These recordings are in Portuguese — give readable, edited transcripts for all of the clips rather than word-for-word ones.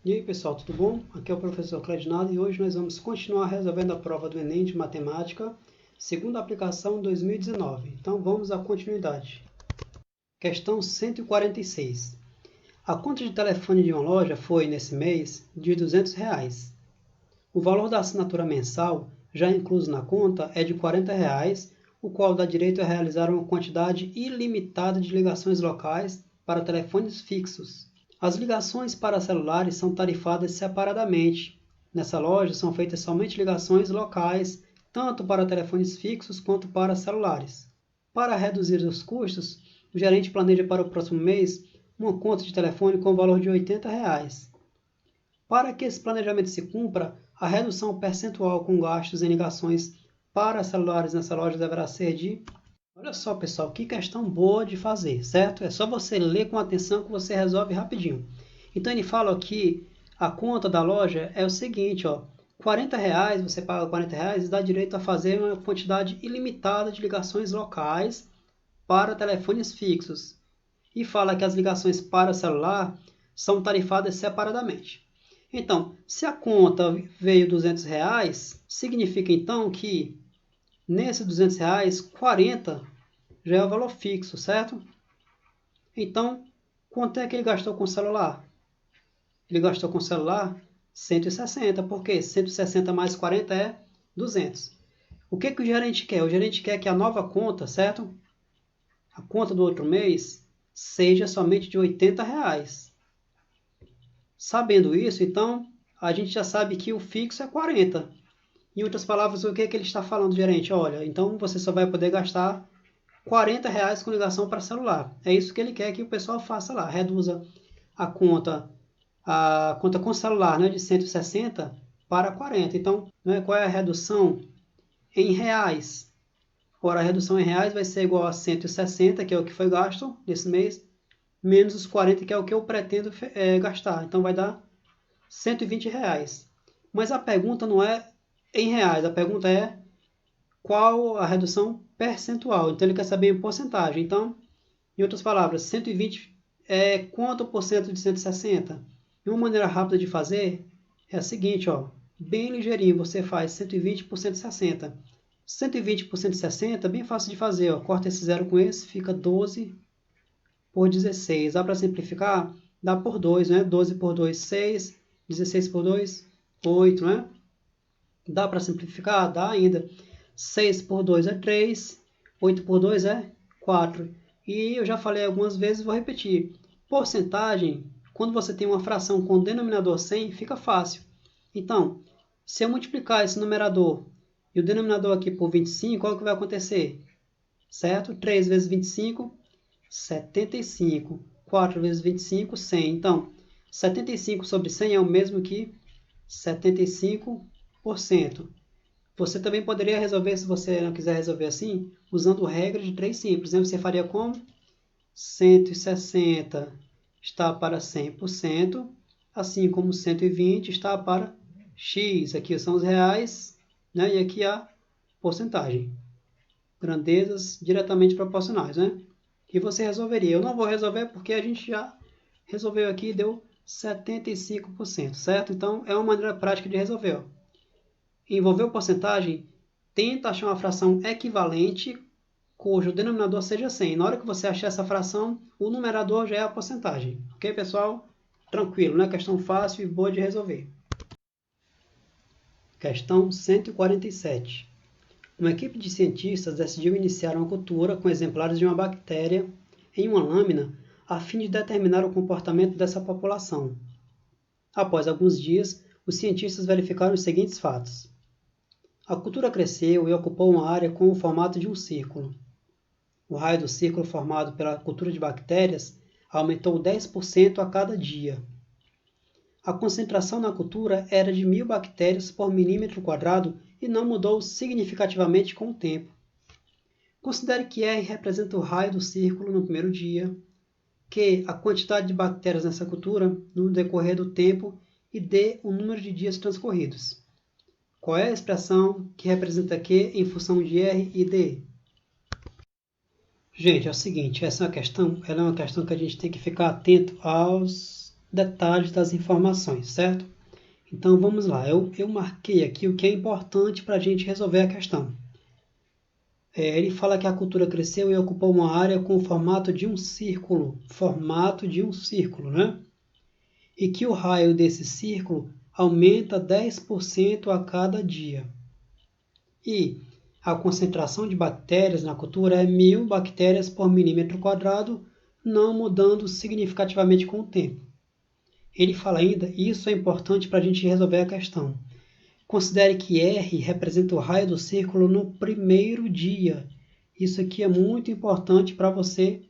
E aí pessoal, tudo bom? Aqui é o professor Cledinado e hoje nós vamos continuar resolvendo a prova do Enem de Matemática, segunda aplicação 2019. Então vamos à continuidade. Questão 146. A conta de telefone de uma loja foi, nesse mês, de R$200. O valor da assinatura mensal, já incluso na conta, é de R$40, o qual dá direito a realizar uma quantidade ilimitada de ligações locais para telefones fixos. As ligações para celulares são tarifadas separadamente. Nessa loja são feitas somente ligações locais, tanto para telefones fixos quanto para celulares. Para reduzir os custos, o gerente planeja para o próximo mês uma conta de telefone com valor de R$80. Para que esse planejamento se cumpra, a redução percentual com gastos em ligações para celulares nessa loja deverá ser de... Olha só, pessoal, que questão boa de fazer, certo? É só você ler com atenção que você resolve rapidinho. Então, ele fala aqui, a conta da loja é o seguinte, ó, R$40, você paga R$40 e dá direito a fazer uma quantidade ilimitada de ligações locais para telefones fixos. E fala que as ligações para celular são tarifadas separadamente. Então, se a conta veio R$200, significa então que nesses R$200, 40 já é o valor fixo, certo? Então, quanto é que ele gastou com o celular? Ele gastou com o celular 160, porque 160 mais 40 é 200. O que o gerente quer? O gerente quer que a nova conta, certo? A conta do outro mês seja somente de R$80. Sabendo isso, então, a gente já sabe que o fixo é 40. Em outras palavras, o que ele está falando, gerente? Olha, então você só vai poder gastar R$40 com ligação para celular. É isso que ele quer que o pessoal faça lá. Reduza a conta com celular, né, de 160 para 40. Então, né, qual é a redução em reais? Ora, a redução em reais vai ser igual a 160, que é o que foi gasto nesse mês, menos os 40, que é o que eu pretendo gastar. Então, vai dar R$120. Mas a pergunta não é em reais, a pergunta é qual a redução percentual. Então, ele quer saber em porcentagem. Então, em outras palavras, 120 é quanto por cento de 160? E uma maneira rápida de fazer é a seguinte, ó, bem ligeirinho, você faz 120 por 160. 120 por 160, bem fácil de fazer, ó, corta esse zero com esse, fica 12 por 16. Dá para simplificar? Dá por 2, né? 12 por 2, 6. 16 por 2, 8, né? Dá para simplificar? Dá ainda. 6 por 2 é 3, 8 por 2 é 4. E eu já falei algumas vezes, vou repetir. Porcentagem, quando você tem uma fração com denominador 100, fica fácil. Então, se eu multiplicar esse numerador e o denominador aqui por 25, olha o que vai acontecer. Certo? 3 vezes 25, 75. 4 vezes 25, 100. Então, 75 sobre 100 é o mesmo que 75%. Você também poderia resolver, se você não quiser resolver assim, usando regra de 3 simples. Né? Você faria como? 160 está para 100%, assim como 120 está para x. Aqui são os reais, né? E aqui a porcentagem. Grandezas diretamente proporcionais, né? E você resolveria. Eu não vou resolver porque a gente já resolveu aqui e deu 75%, certo? Então, é uma maneira prática de resolver. Ó. Envolveu porcentagem, tenta achar uma fração equivalente cujo denominador seja 100. Na hora que você achar essa fração, o numerador já é a porcentagem. Ok, pessoal? Tranquilo, né? Questão fácil e boa de resolver. Questão 147. Uma equipe de cientistas decidiu iniciar uma cultura com exemplares de uma bactéria em uma lâmina a fim de determinar o comportamento dessa população. Após alguns dias, os cientistas verificaram os seguintes fatos. A cultura cresceu e ocupou uma área com o formato de um círculo. O raio do círculo formado pela cultura de bactérias aumentou 10% a cada dia. A concentração na cultura era de 1.000 bactérias por milímetro quadrado e não mudou significativamente com o tempo. Considere que R representa o raio do círculo no primeiro dia, Q a quantidade de bactérias nessa cultura no decorrer do tempo e D o número de dias transcorridos. Qual é a expressão que representa Q em função de R e D? Gente, é o seguinte, essa é uma questão que a gente tem que ficar atento aos detalhes das informações, certo? Então vamos lá, eu marquei aqui o que é importante para a gente resolver a questão. Ele fala que a cultura cresceu e ocupou uma área com o formato de um círculo, né? E que o raio desse círculo aumenta 10% a cada dia. E a concentração de bactérias na cultura é 1000 bactérias por milímetro quadrado, não mudando significativamente com o tempo. Ele fala ainda, e isso é importante para a gente resolver a questão. Considere que R representa o raio do círculo no primeiro dia. Isso aqui é muito importante para você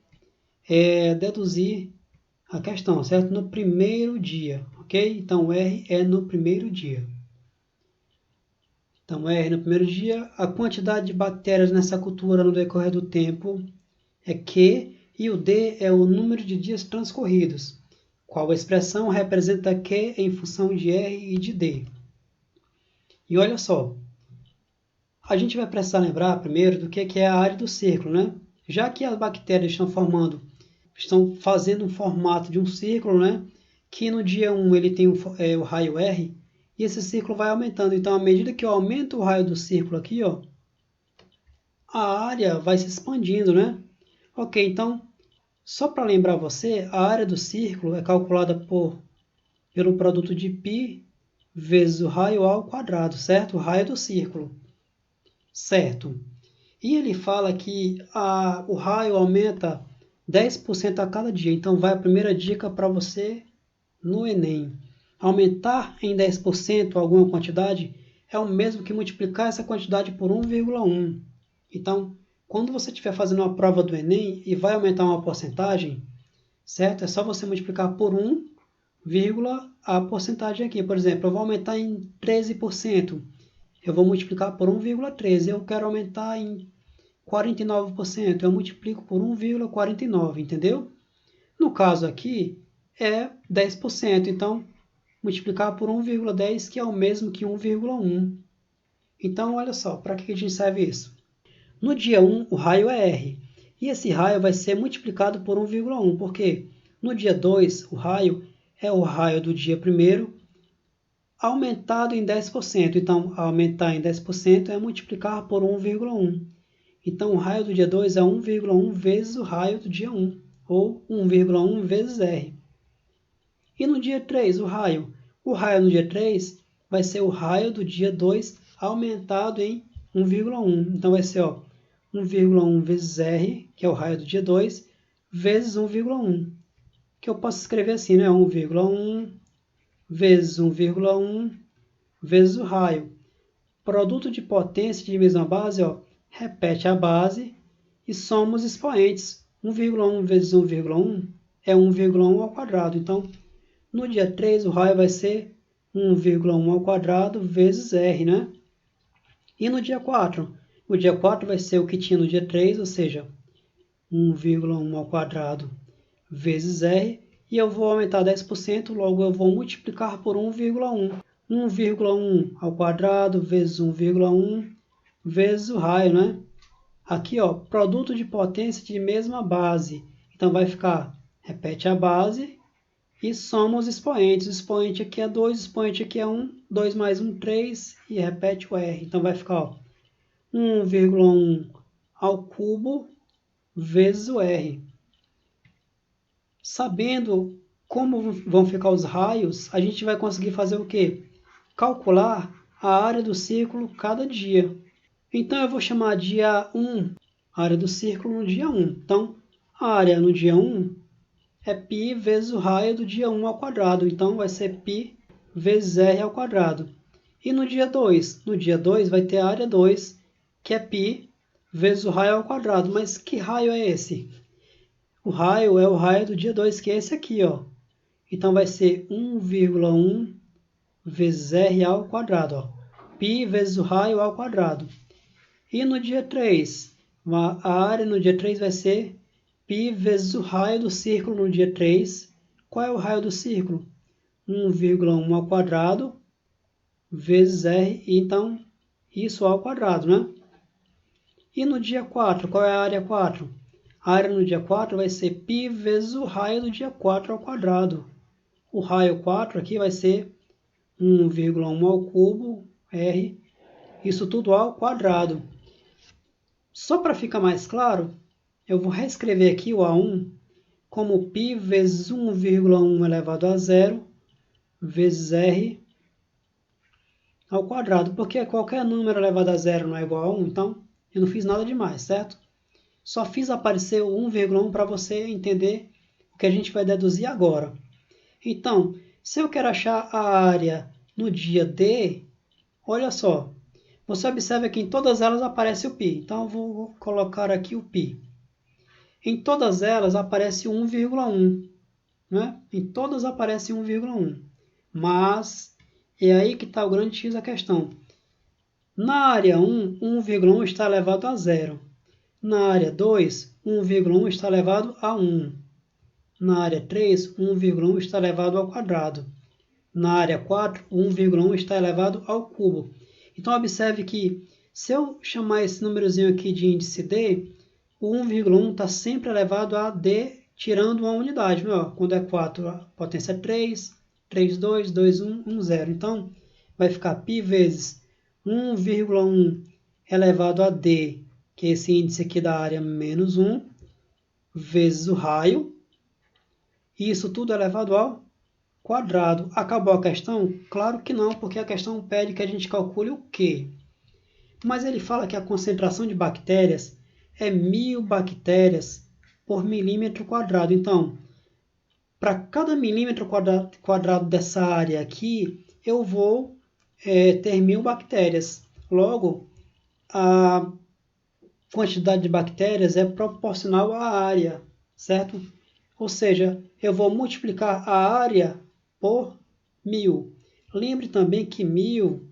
deduzir a questão, certo? No primeiro dia, ok? Então, R é no primeiro dia. Então, R no primeiro dia, a quantidade de bactérias nessa cultura no decorrer do tempo é Q, e o D é o número de dias transcorridos. Qual expressão representa Q em função de R e de D? E olha só, a gente vai precisar lembrar primeiro do que é a área do círculo, né? Já que as bactérias estão fazendo um formato de um círculo, né? Que no dia 1 ele tem o raio R, e esse círculo vai aumentando. Então, à medida que eu aumento o raio do círculo aqui, ó, a área vai se expandindo, né? Ok, então, só para lembrar você, a área do círculo é calculada pelo produto de π vezes o raio ao quadrado, certo? O raio do círculo, certo? E ele fala que o raio aumenta 10% a cada dia. Então, vai a primeira dica para você no Enem. Aumentar em 10% alguma quantidade é o mesmo que multiplicar essa quantidade por 1,1. Então, quando você estiver fazendo uma prova do Enem e vai aumentar uma porcentagem, certo? É só você multiplicar por 1, a porcentagem aqui. Por exemplo, eu vou aumentar em 13%. Eu vou multiplicar por 1,13. Eu quero aumentar em 49%. Eu multiplico por 1,49, entendeu? No caso aqui, é 10%. Então, multiplicar por 1,10, que é o mesmo que 1,1. Então, olha só, para que a gente serve isso? No dia 1, o raio é R. E esse raio vai ser multiplicado por 1,1. Por quê? No dia 2, o raio é o raio do dia 1º aumentado em 10%. Então, aumentar em 10% é multiplicar por 1,1. Então, o raio do dia 2 é 1,1 vezes o raio do dia 1, ou 1,1 vezes R. E no dia 3, o raio no dia 3 vai ser o raio do dia 2 aumentado em 1,1. Então, vai ser 1,1 vezes R, que é o raio do dia 2, vezes 1,1. Que eu posso escrever assim, né? 1,1 vezes 1,1 vezes o raio. Produto de potência de mesma base, repete a base e soma os expoentes. 1,1 vezes 1,1 é 1,1 ao quadrado. Então, no dia 3, o raio vai ser 1,1 ao quadrado vezes R, né? E no dia 4? O dia 4 vai ser o que tinha no dia 3, ou seja, 1,1 ao quadrado vezes R. E eu vou aumentar 10%, logo eu vou multiplicar por 1,1. 1,1 ao quadrado vezes 1,1 vezes o raio, né? Aqui, produto de potência de mesma base. Então, vai ficar, repete a base e soma os expoentes. O expoente aqui é 2, o expoente aqui é 1. 2 mais 1, 3 e repete o R. Então, vai ficar 1,1 ao cubo vezes o R. Sabendo como vão ficar os raios, a gente vai conseguir fazer o quê? Calcular a área do círculo cada dia. Então, eu vou chamar dia 1, a área do círculo no dia 1. Então, a área no dia 1 é π vezes o raio do dia 1 ao quadrado. Então, vai ser π vezes R ao quadrado. E no dia 2? No dia 2 vai ter a área 2, que é π vezes o raio ao quadrado. Mas que raio é esse? O raio é o raio do dia 2, que é esse aqui, Então, vai ser 1,1 vezes R ao quadrado, π vezes o raio ao quadrado. E no dia 3, a área no dia 3 vai ser π vezes o raio do círculo no dia 3. Qual é o raio do círculo? 1,1 ao quadrado vezes R, então isso ao quadrado, né? E no dia 4, qual é a área 4? A área no dia 4 vai ser π vezes o raio do dia 4 ao quadrado. o raio 4 aqui vai ser 1,1 ao cubo, R, isso tudo ao quadrado. Só para ficar mais claro, eu vou reescrever aqui o A1 como π vezes 1,1 elevado a 0 vezes R ao quadrado, porque qualquer número elevado a 0 não é igual a 1, então eu não fiz nada demais, certo? Só fiz aparecer o 1,1 para você entender o que a gente vai deduzir agora. Então, se eu quero achar a área no dia D, olha só, você observa que em todas elas aparece o π. Então, eu vou colocar aqui o π. Em todas elas aparece 1,1. Né? Em todas aparece 1,1. Mas, é aí que está o grande X da questão. Na área 1, 1,1 está elevado a 0. Na área 2, 1,1 está elevado a 1. Na área 3, 1,1 está elevado ao quadrado. Na área 4, 1,1 está elevado ao cubo. Então, observe que, se eu chamar esse númerozinho aqui de índice D, o 1,1 está sempre elevado a D, tirando uma unidade. Né? Quando é 4, a potência é 3, 3, 2, 2, 1, 1, 0. Então, vai ficar π vezes 1,1 elevado a D, que é esse índice aqui da área menos 1, vezes o raio. E isso tudo elevado ao quadrado. Acabou a questão? Claro que não, porque a questão pede que a gente calcule o quê? Mas ele fala que a concentração de bactérias é 1000 bactérias por milímetro quadrado. Então, para cada milímetro quadrado dessa área aqui, eu vou ter 1000 bactérias. Logo, a quantidade de bactérias é proporcional à área, certo? Ou seja, eu vou multiplicar a área por 1000. Lembre também que 1000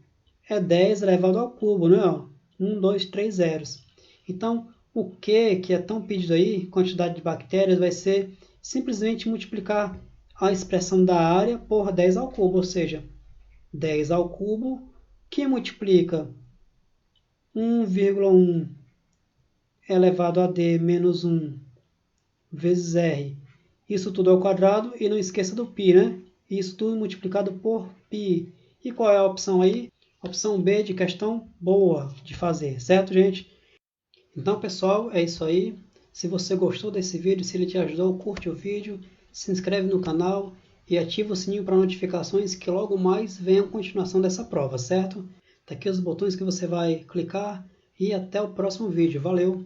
é 10 elevado ao cubo, né? 1, 2, 3 zeros. Então, o Q, que é tão pedido aí, quantidade de bactérias, vai ser simplesmente multiplicar a expressão da área por 10 ao cubo, ou seja, 10 ao cubo, que multiplica 1,1 elevado a D menos 1 vezes R. Isso tudo ao quadrado e não esqueça do π, né? Isso tudo multiplicado por π. E qual é a opção aí? Opção B de questão boa de fazer, certo, gente? Então, pessoal, é isso aí. Se você gostou desse vídeo, se ele te ajudou, curte o vídeo, se inscreve no canal e ativa o sininho para notificações que logo mais venha a continuação dessa prova, certo? Tá aqui os botões que você vai clicar e até o próximo vídeo. Valeu!